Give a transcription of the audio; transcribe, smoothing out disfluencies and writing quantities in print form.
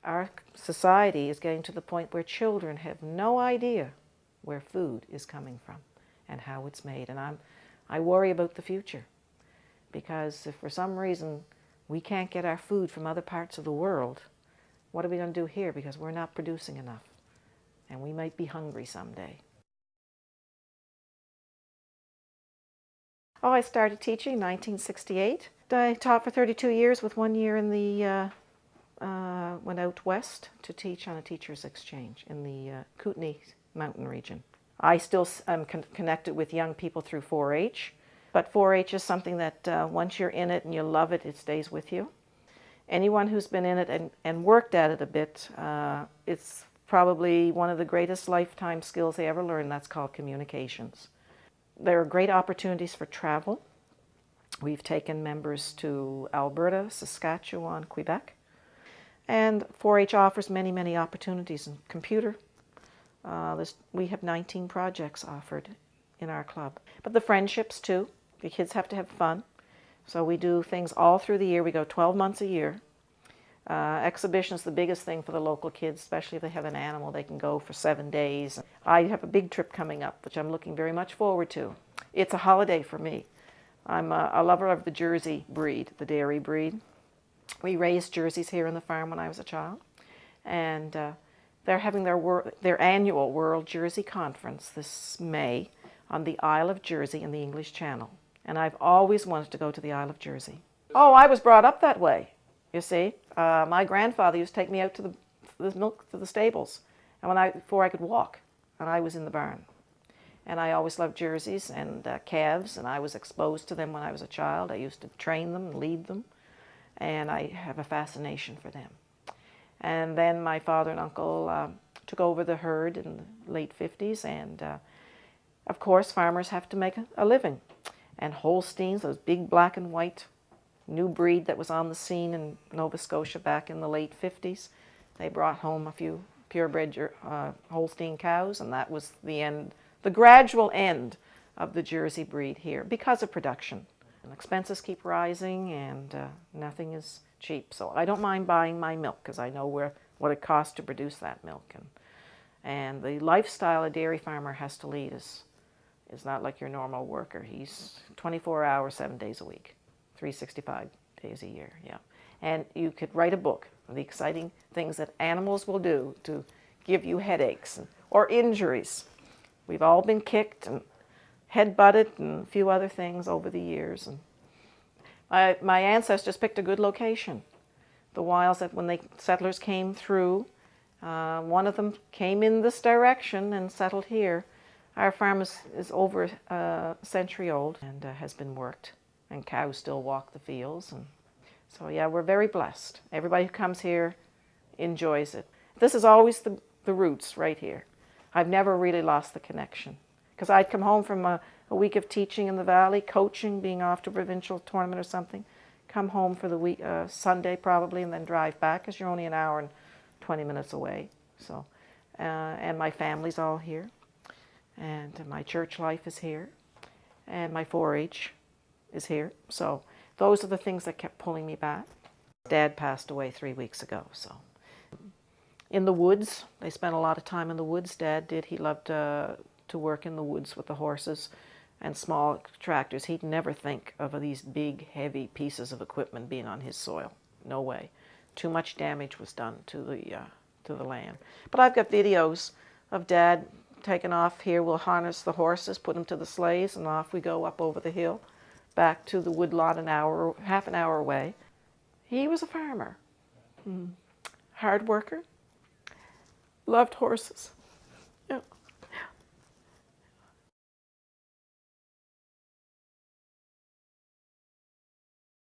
Our society is getting to the point where children have no idea where food is coming from and how it's made. And I worry about the future, because if for some reason we can't get our food from other parts of the world, what are we going to do here? Because we're not producing enough, and we might be hungry someday. Oh, I started teaching in 1968. I taught for 32 years with 1 year in the, went out west to teach on a teacher's exchange in the Kootenay mountain region. I still am connected with young people through 4-H, but 4-H is something that once you're in it and you love it, it stays with you. Anyone who's been in it and worked at it a bit, it's probably one of the greatest lifetime skills they ever learn. That's called communications. There are great opportunities for travel. We've taken members to Alberta, Saskatchewan, Quebec. And 4-H offers many, many opportunities in computer. We have 19 projects offered in our club. But the friendships too. The kids have to have fun. So we do things all through the year. We go 12 months a year. Exhibition is the biggest thing for the local kids, especially if they have an animal. They can go for 7 days. I have a big trip coming up, which I'm looking very much forward to. It's a holiday for me. I'm a lover of the Jersey breed, the dairy breed. We raised Jerseys here on the farm when I was a child. And they're having their annual World Jersey Conference this May on the Isle of Jersey in the English Channel. And I've always wanted to go to the Isle of Jersey. Oh, I was brought up that way, you see. My grandfather used to take me out to the stables, and before I could walk, and I was in the barn. And I always loved jerseys and calves, and I was exposed to them when I was a child. I used to train them and lead them, and I have a fascination for them. And then my father and uncle took over the herd in the late 50s, and of course farmers have to make a living. And Holsteins, those big black and white new breed that was on the scene in Nova Scotia back in the late 50s, they brought home a few purebred Holstein cows, and that was the end, the gradual end of the Jersey breed here because of production. And expenses keep rising, and nothing is cheap. So I don't mind buying my milk because I know what it costs to produce that milk. And the lifestyle a dairy farmer has to lead is not like your normal worker. He's 24 hours, 7 days a week, 365 days a year, yeah. And you could write a book of the exciting things that animals will do to give you headaches or injuries. We've all been kicked and head-butted and a few other things over the years. And my ancestors picked a good location. The Wiles, that when the settlers came through, one of them came in this direction and settled here. Our farm is over a century old and has been worked, and cows still walk the fields. And so yeah, we're very blessed. Everybody who comes here enjoys it. This is always the roots right here. I've never really lost the connection, because I'd come home from a week of teaching in the valley, coaching, being off to a provincial tournament or something, come home for the week, Sunday probably, and then drive back, because you're only an hour and 20 minutes away. So, and my family's all here. And my church life is here, and my 4-H is here. So those are the things that kept pulling me back. Dad passed away 3 weeks ago, so. In the woods, they spent a lot of time in the woods, Dad did. He loved to work in the woods with the horses and small tractors. He'd never think of these big, heavy pieces of equipment being on his soil. No way. Too much damage was done to the land. But I've got videos of Dad taken off here. We'll harness the horses, put them to the sleighs, and off we go up over the hill, back to the woodlot half an hour away. He was a farmer, hard worker, loved horses. Yeah.